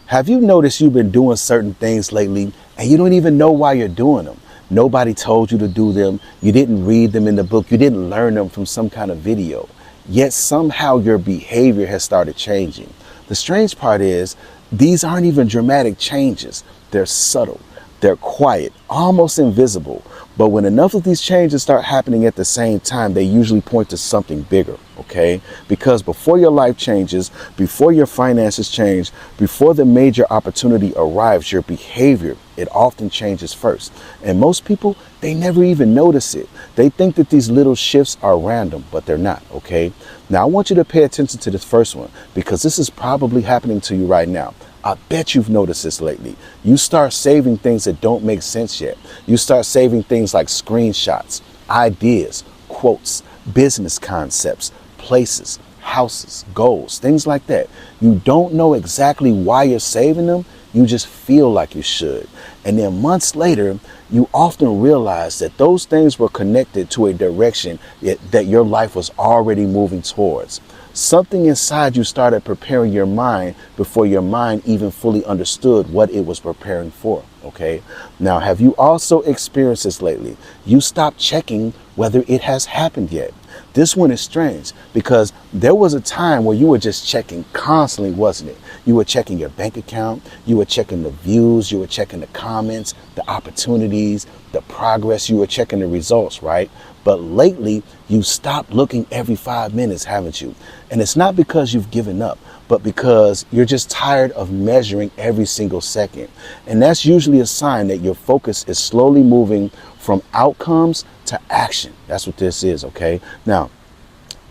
Have you noticed you've been doing certain things lately and you don't even know why you're doing them? Nobody told you to do them. You didn't read them in the book. You didn't learn them from some kind of video. Yet somehow your behavior has started changing. The strange part is these aren't even dramatic changes. They're subtle. They're quiet, almost invisible. But when enough of these changes start happening at the same time, they usually point to something bigger, okay? Because before your life changes, before your finances change, before the major opportunity arrives, your behavior, it often changes first. And most people, they never even notice it. They think that these little shifts are random, but they're not, okay? Now, I want you to pay attention to this first one because this is probably happening to you right now. I bet you've noticed this lately. You start saving things that don't make sense yet. You start saving things like screenshots, ideas, quotes, business concepts, places, houses, goals, things like that. You don't know exactly why you're saving them. You just feel like you should. And then months later, you often realize that those things were connected to a direction that your life was already moving towards. Something inside you started preparing your mind before your mind even fully understood what it was preparing for, okay? Now, have you also experienced this lately? You stopped checking whether it has happened yet. This one is strange because there was a time where you were just checking constantly, wasn't it? You were checking your bank account, you were checking the views, you were checking the comments, the opportunities, the progress, you were checking the results, right? But lately, you stopped looking every 5 minutes, haven't you? And it's not because you've given up, but because you're just tired of measuring every single second. And that's usually a sign that your focus is slowly moving from outcomes to action. That's what this is, okay? Now,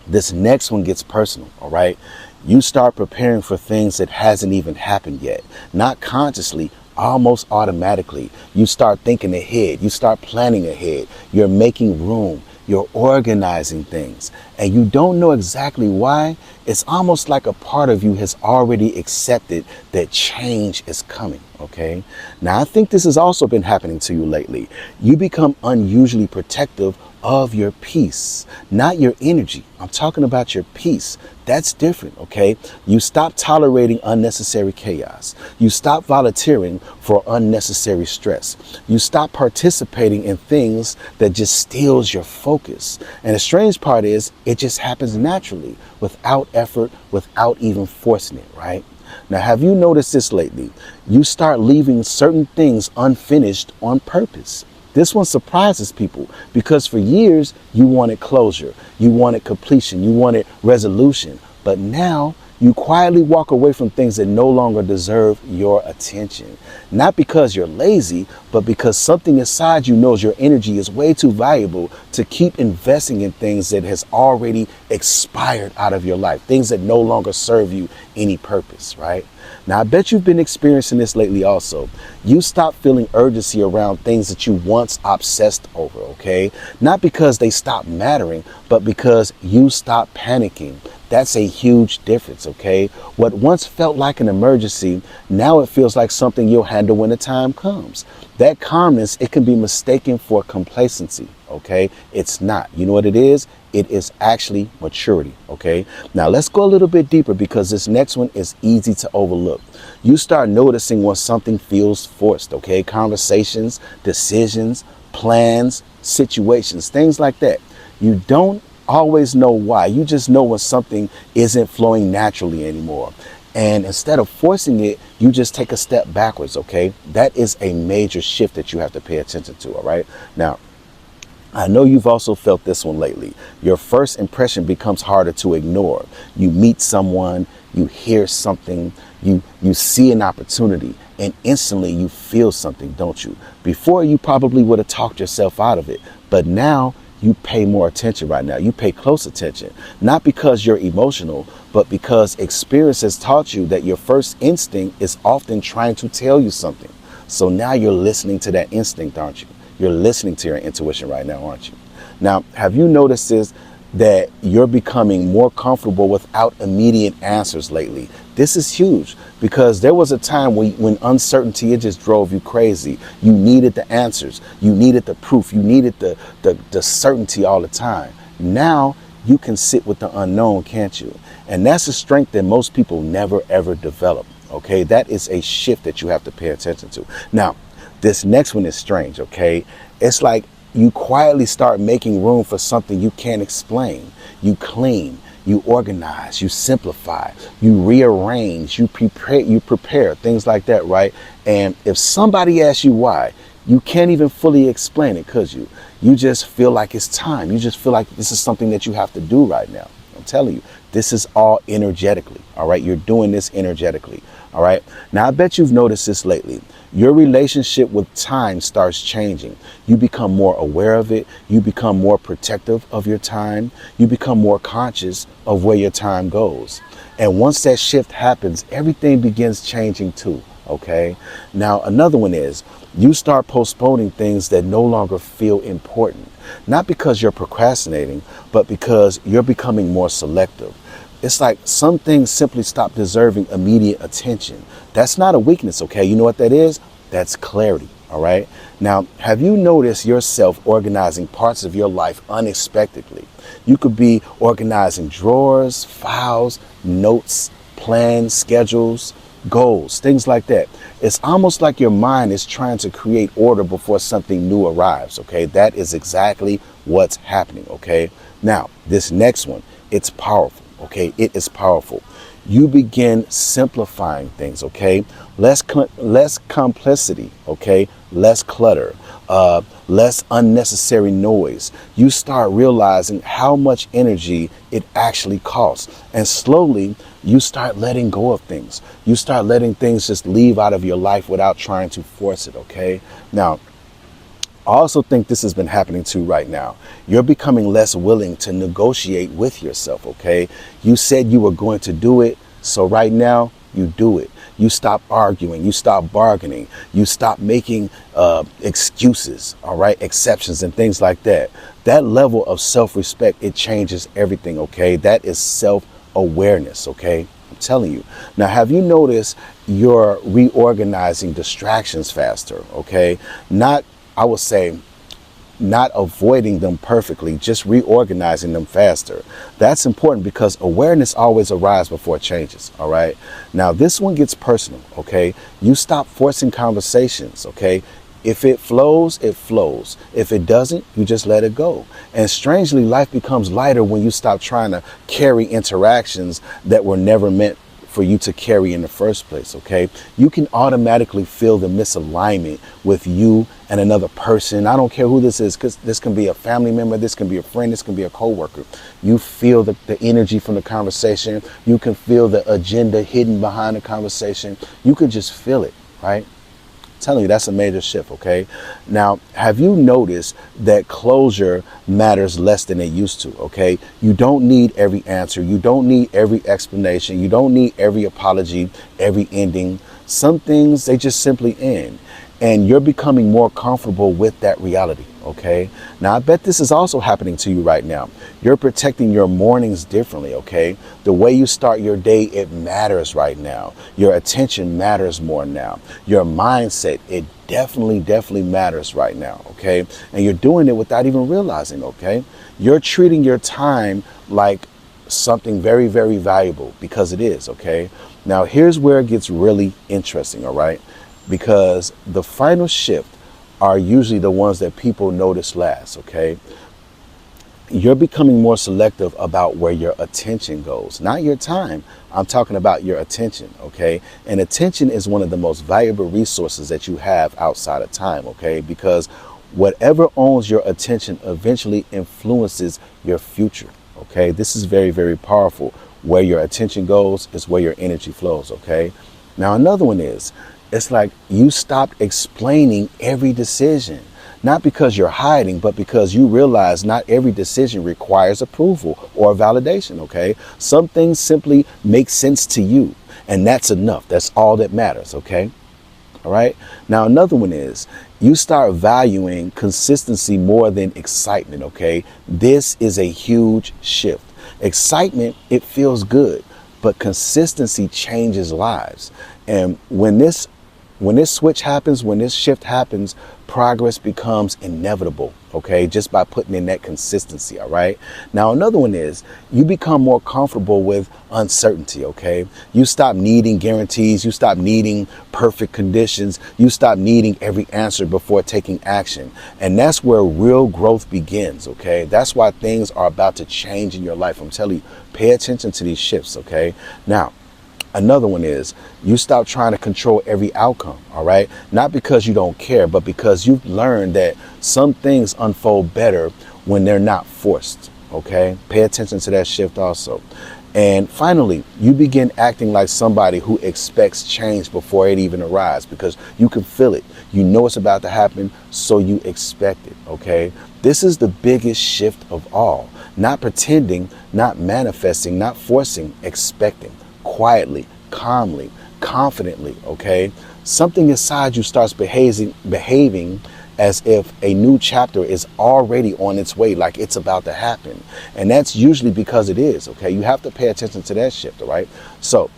this next one gets personal, all right? You start preparing for things that hasn't even happened yet, not consciously, almost automatically. You start thinking ahead. You start planning ahead. You're making room. You're organizing things and you don't know exactly why. It's almost like a part of you has already accepted that change is coming. Okay. Now, I think this has also been happening to you lately. You become unusually protective of your peace, not your energy. I'm talking about your peace. That's different, okay? You stop tolerating unnecessary chaos. You stop volunteering for unnecessary stress. You stop participating in things that just steals your focus. And the strange part is it just happens naturally, without effort, without even forcing it, right? Now, have you noticed this lately? You start leaving certain things unfinished on purpose. This one surprises people because for years you wanted closure, you wanted completion, you wanted resolution, but now you quietly walk away from things that no longer deserve your attention. Not because you're lazy, but because something inside you knows your energy is way too valuable to keep investing in things that has already expired out of your life, things that no longer serve you any purpose, right? Now, I bet you've been experiencing this lately also. You stop feeling urgency around things that you once obsessed over, okay? Not because they stopped mattering, but because you stopped panicking. That's a huge difference, okay? What once felt like an emergency, now it feels like something you'll handle when the time comes. That calmness, it can be mistaken for complacency, okay? It's not. You know what it is? It is actually maturity, okay? Now, let's go a little bit deeper because this next one is easy to overlook. You start noticing when something feels forced, okay? Conversations, decisions, plans, situations, things like that. You don't always know why. You just know when something isn't flowing naturally anymore. And instead of forcing it, you just take a step backwards, okay? That is a major shift that you have to pay attention to, all right? Now, I know you've also felt this one lately. Your first impression becomes harder to ignore. You meet someone, you hear something, you see an opportunity, and instantly you feel something, don't you? Before, you probably would have talked yourself out of it, but now you pay more attention right now. You pay close attention, not because you're emotional, but because experience has taught you that your first instinct is often trying to tell you something. So now you're listening to that instinct, aren't you? You're listening to your intuition right now, aren't you? Now, have you noticed this, that you're becoming more comfortable without immediate answers lately? This is huge because there was a time when uncertainty, it just drove you crazy. You needed the answers. You needed the proof. You needed the certainty all the time. Now you can sit with the unknown, can't you? And that's a strength that most people never, ever develop. Okay, that is a shift that you have to pay attention to. Now, this next one is strange. Okay, it's like you quietly start making room for something you can't explain. You clean, you organize, you simplify, you rearrange, you prepare things like that, right? And if somebody asks you why, you can't even fully explain it, could you? You just feel like it's time. You just feel like this is something that you have to do right now. I'm telling you, this is all energetically. All right, you're doing this energetically. All right. Now, I bet you've noticed this lately. Your relationship with time starts changing. You become more aware of it. You become more protective of your time. You become more conscious of where your time goes. And once that shift happens, everything begins changing too. Okay. Now, another one is you start postponing things that no longer feel important, not because you're procrastinating, but because you're becoming more selective. It's like some things simply stop deserving immediate attention. That's not a weakness, okay? You know what that is? That's clarity, all right? Now, have you noticed yourself organizing parts of your life unexpectedly? You could be organizing drawers, files, notes, plans, schedules, goals, things like that. It's almost like your mind is trying to create order before something new arrives, okay? That is exactly what's happening, okay? Now, this next one, it's powerful. Okay, it is powerful. You begin simplifying things. Okay, less complexity. Okay, less clutter, less unnecessary noise. You start realizing how much energy it actually costs, and slowly you start letting go of things. You start letting things just leave out of your life without trying to force it. Okay, now, I also think this has been happening too right now. You're becoming less willing to negotiate with yourself, okay? You said you were going to do it, so right now you do it. You stop arguing, you stop bargaining, you stop making excuses, all right, exceptions and things like that. That level of self-respect, it changes everything, okay? That is self-awareness, okay? I'm telling you. Now, have you noticed you're reorganizing distractions faster, okay? I would say, not avoiding them perfectly, just reorganizing them faster. That's important because awareness always arrives before it changes. All right. Now, this one gets personal. OK, you stop forcing conversations. OK, if it flows, it flows. If it doesn't, you just let it go. And strangely, life becomes lighter when you stop trying to carry interactions that were never meant for you to carry in the first place. Okay, you can automatically feel the misalignment with you and another person. I don't care who this is, because this can be a family member, this can be a friend, this can be a coworker. You feel the energy from the conversation. You can feel the agenda hidden behind the conversation. You can just feel it, right? I'm telling you, that's a major shift. Okay, now, have you noticed that closure matters less than it used to? Okay, you don't need every answer, you don't need every explanation, you don't need every apology, every ending. Some things, they just simply end, and you're becoming more comfortable with that reality. Okay, now I bet this is also happening to you right now. You're protecting your mornings differently. Okay, the way you start your day, it matters right now. Your attention matters more now. Your mindset, it definitely matters right now. Okay, and you're doing it without even realizing. Okay, you're treating your time like something very valuable, because it is. Okay, now here's where it gets really interesting. All right, because the final shift are usually the ones that people notice last. Okay, you're becoming more selective about where your attention goes, not your time. I'm talking about your attention. Okay, and attention is one of the most valuable resources that you have outside of time. Okay, because whatever owns your attention eventually influences your future. Okay, this is very powerful. Where your attention goes is where your energy flows. Okay, now another one is, it's like you stopped explaining every decision, not because you're hiding, but because you realize not every decision requires approval or validation. Okay, some things simply make sense to you, and that's enough. That's all that matters. Okay, all right. Now, another one is you start valuing consistency more than excitement. Okay, this is a huge shift. Excitement, it feels good, but consistency changes lives. And when this When this switch happens, when this shift happens, progress becomes inevitable, okay? Just by putting in that consistency, all right? Now, another one is you become more comfortable with uncertainty, okay? You stop needing guarantees. You stop needing perfect conditions. You stop needing every answer before taking action. And that's where real growth begins, okay? That's why things are about to change in your life. I'm telling you, pay attention to these shifts, okay? Now, another one is you stop trying to control every outcome, all right? Not because you don't care, but because you've learned that some things unfold better when they're not forced, okay? Pay attention to that shift also. And finally, you begin acting like somebody who expects change before it even arrives because you can feel it. You know it's about to happen, so you expect it, okay? This is the biggest shift of all. Not pretending, not manifesting, not forcing, expecting. Quietly, calmly, confidently, okay? Something inside you starts behaving as if a new chapter is already on its way, like it's about to happen. And that's usually because it is, okay? You have to pay attention to that shift, all right? So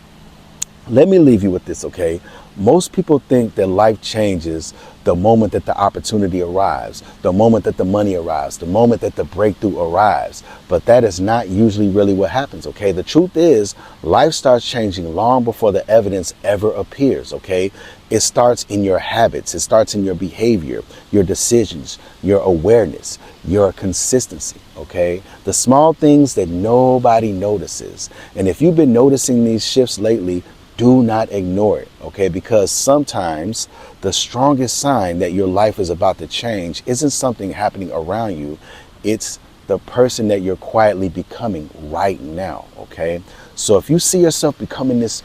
let me leave you with this, okay? Most people think that life changes the moment that the opportunity arrives, the moment that the money arrives, the moment that the breakthrough arrives. But that is not usually really what happens, okay? The truth is, life starts changing long before the evidence ever appears, okay? It starts in your habits. It starts in your behavior, your decisions, your awareness, your consistency, okay? The small things that nobody notices. And if you've been noticing these shifts lately, do not ignore it, okay? Because sometimes the strongest sign that your life is about to change isn't something happening around you. It's the person that you're quietly becoming right now, okay? So if you see yourself becoming this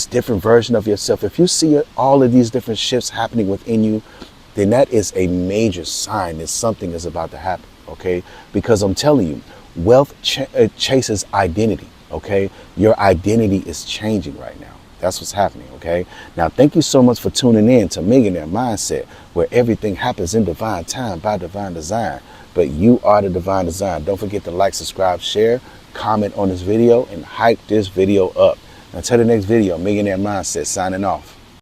different version of yourself, if you see all of these different shifts happening within you, then that is a major sign that something is about to happen, okay? Because I'm telling you, wealth chases identity, okay? Your identity is changing right now. That's what's happening, okay? Now, thank you so much for tuning in to Millionaire Mindset, where everything happens in divine time by divine design. But you are the divine design. Don't forget to like, subscribe, share, comment on this video, and hype this video up. Until the next video, Millionaire Mindset signing off.